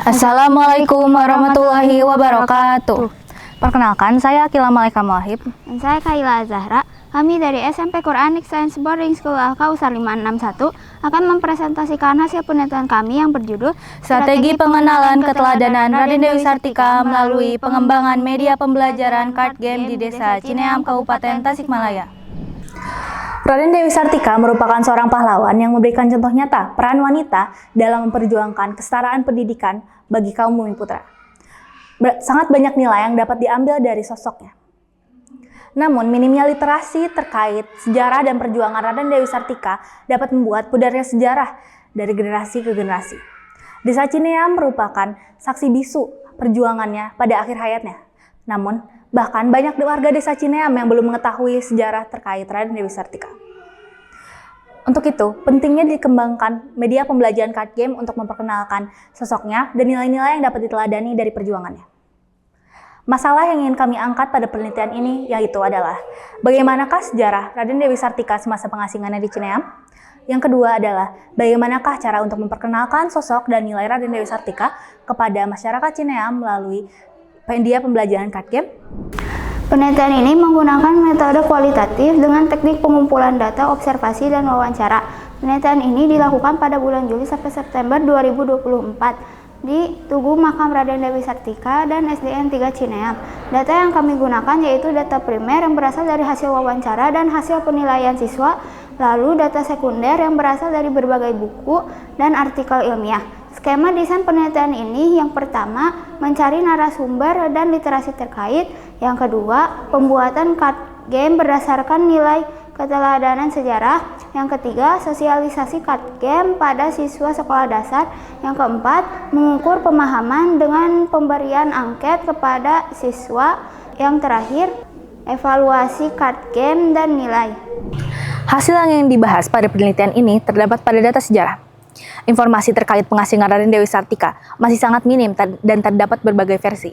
Assalamualaikum warahmatullahi wabarakatuh. Perkenalkan, saya Akila Malaika Mawahib. Dan saya Kaila Zahra. Kami dari SMP Quranic Science Boarding School Al-Kausar 561 akan mempresentasikan hasil penelitian kami yang berjudul Strategi Pengenalan Keteladanan Raden Dewi Sartika melalui pengembangan media pembelajaran card game di Desa Cineam, Kabupaten Tasikmalaya. Raden Dewi Sartika merupakan seorang pahlawan yang memberikan contoh nyata peran wanita dalam memperjuangkan kesetaraan pendidikan bagi kaum Bumiputra. Sangat banyak nilai yang dapat diambil dari sosoknya. Namun, minimnya literasi terkait sejarah dan perjuangan Raden Dewi Sartika dapat membuat pudarnya sejarah dari generasi ke generasi. Desa Cineam merupakan saksi bisu perjuangannya pada akhir hayatnya. Namun, bahkan banyak warga Desa Cineam yang belum mengetahui sejarah terkait Raden Dewi Sartika. Untuk itu, pentingnya dikembangkan media pembelajaran card game untuk memperkenalkan sosoknya dan nilai-nilai yang dapat diteladani dari perjuangannya. Masalah yang ingin kami angkat pada penelitian ini yaitu adalah bagaimanakah sejarah Raden Dewi Sartika semasa pengasingannya di Cineam? Yang kedua adalah bagaimanakah cara untuk memperkenalkan sosok dan nilai Raden Dewi Sartika kepada masyarakat Cineam melalui media pembelajaran card game? Penelitian ini menggunakan metode kualitatif dengan teknik pengumpulan data, observasi, dan wawancara. Penelitian ini dilakukan pada bulan Juli sampai September 2024 di Tugu Makam Raden Dewi Sartika dan SDN 3 Cineam. Data yang kami gunakan yaitu data primer yang berasal dari hasil wawancara dan hasil penilaian siswa, lalu data sekunder yang berasal dari berbagai buku dan artikel ilmiah. Skema desain penelitian ini yang pertama, mencari narasumber dan literasi terkait. Yang kedua, pembuatan card game berdasarkan nilai keteladanan sejarah. Yang ketiga, sosialisasi card game pada siswa sekolah dasar. Yang keempat, mengukur pemahaman dengan pemberian angket kepada siswa. Yang terakhir, evaluasi card game dan nilai. Hasil yang dibahas pada penelitian ini terdapat pada data sejarah. Informasi terkait pengasingan Raden Dewi Sartika masih sangat minim dan terdapat berbagai versi.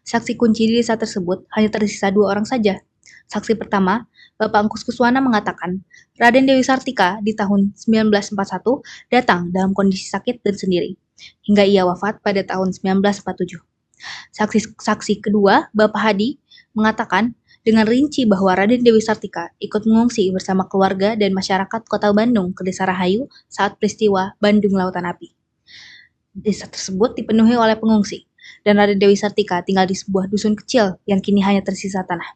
Saksi kunci di desa tersebut hanya tersisa 2 orang saja. Saksi pertama, Bapak Angkus Kuswana mengatakan, Raden Dewi Sartika di tahun 1941 datang dalam kondisi sakit dan sendiri, hingga ia wafat pada tahun 1947. Saksi kedua, Bapak Hadi, mengatakan dengan rinci bahwa Raden Dewi Sartika ikut mengungsi bersama keluarga dan masyarakat Kota Bandung ke Desa Rahayu saat peristiwa Bandung Lautan Api. Desa tersebut dipenuhi oleh pengungsi, dan Raden Dewi Sartika tinggal di sebuah dusun kecil yang kini hanya tersisa tanah.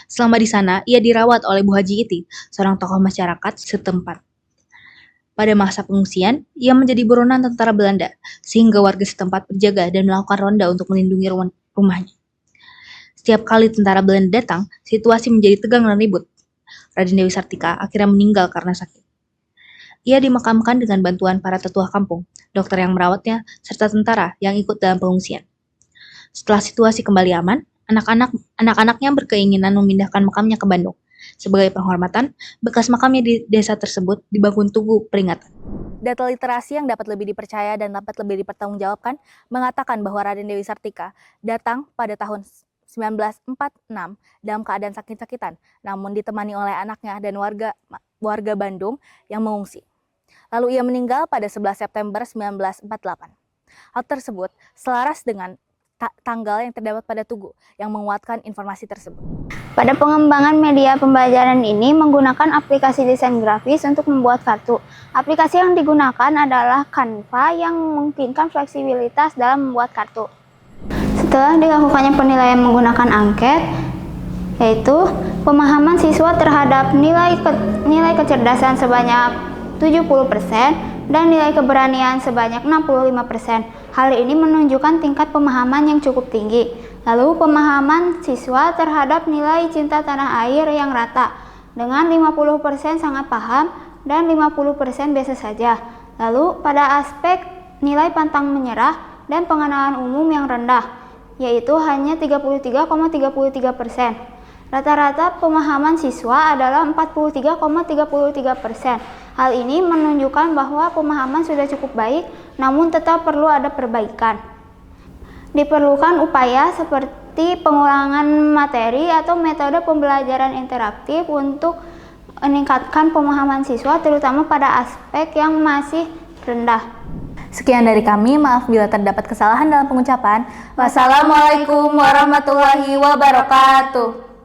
Selama di sana, ia dirawat oleh Bu Haji Iti, seorang tokoh masyarakat setempat. Pada masa pengungsian, ia menjadi buronan tentara Belanda, sehingga warga setempat berjaga dan melakukan ronda untuk melindungi rumahnya. Setiap kali tentara Belanda datang, situasi menjadi tegang dan ribut. Raden Dewi Sartika akhirnya meninggal karena sakit. Ia dimakamkan dengan bantuan para tetua kampung, dokter yang merawatnya, serta tentara yang ikut dalam pengungsian. Setelah situasi kembali aman, anak-anaknya berkeinginan memindahkan makamnya ke Bandung. Sebagai penghormatan, bekas makamnya di desa tersebut dibangun tugu peringatan. Data literasi yang dapat lebih dipercaya dan dapat lebih dipertanggungjawabkan mengatakan bahwa Raden Dewi Sartika datang pada tahun 1946 dalam keadaan sakit-sakitan, namun ditemani oleh anaknya dan warga Bandung yang mengungsi. Lalu ia meninggal pada 11 September 1948. Hal tersebut selaras dengan tanggal yang terdapat pada tugu yang menguatkan informasi tersebut. Pada pengembangan media pembelajaran ini menggunakan aplikasi desain grafis untuk membuat kartu. Aplikasi yang digunakan adalah Canva yang memungkinkan fleksibilitas dalam membuat kartu. Setelah dilakukannya penilaian menggunakan angket, yaitu pemahaman siswa terhadap nilai kecerdasan sebanyak 70% dan nilai keberanian sebanyak 65%. Hal ini menunjukkan tingkat pemahaman yang cukup tinggi. Lalu pemahaman siswa terhadap nilai cinta tanah air yang rata, dengan 50% sangat paham dan 50% biasa saja. Lalu pada aspek nilai pantang menyerah dan pengenalan umum yang rendah, yaitu hanya 33,33%. Rata-rata pemahaman siswa adalah 43,33%. Hal ini menunjukkan bahwa pemahaman sudah cukup baik, namun tetap perlu ada perbaikan. Diperlukan upaya seperti pengulangan materi atau metode pembelajaran interaktif untuk meningkatkan pemahaman siswa, terutama pada aspek yang masih rendah. Sekian dari kami, maaf bila terdapat kesalahan dalam pengucapan. Wassalamualaikum warahmatullahi wabarakatuh.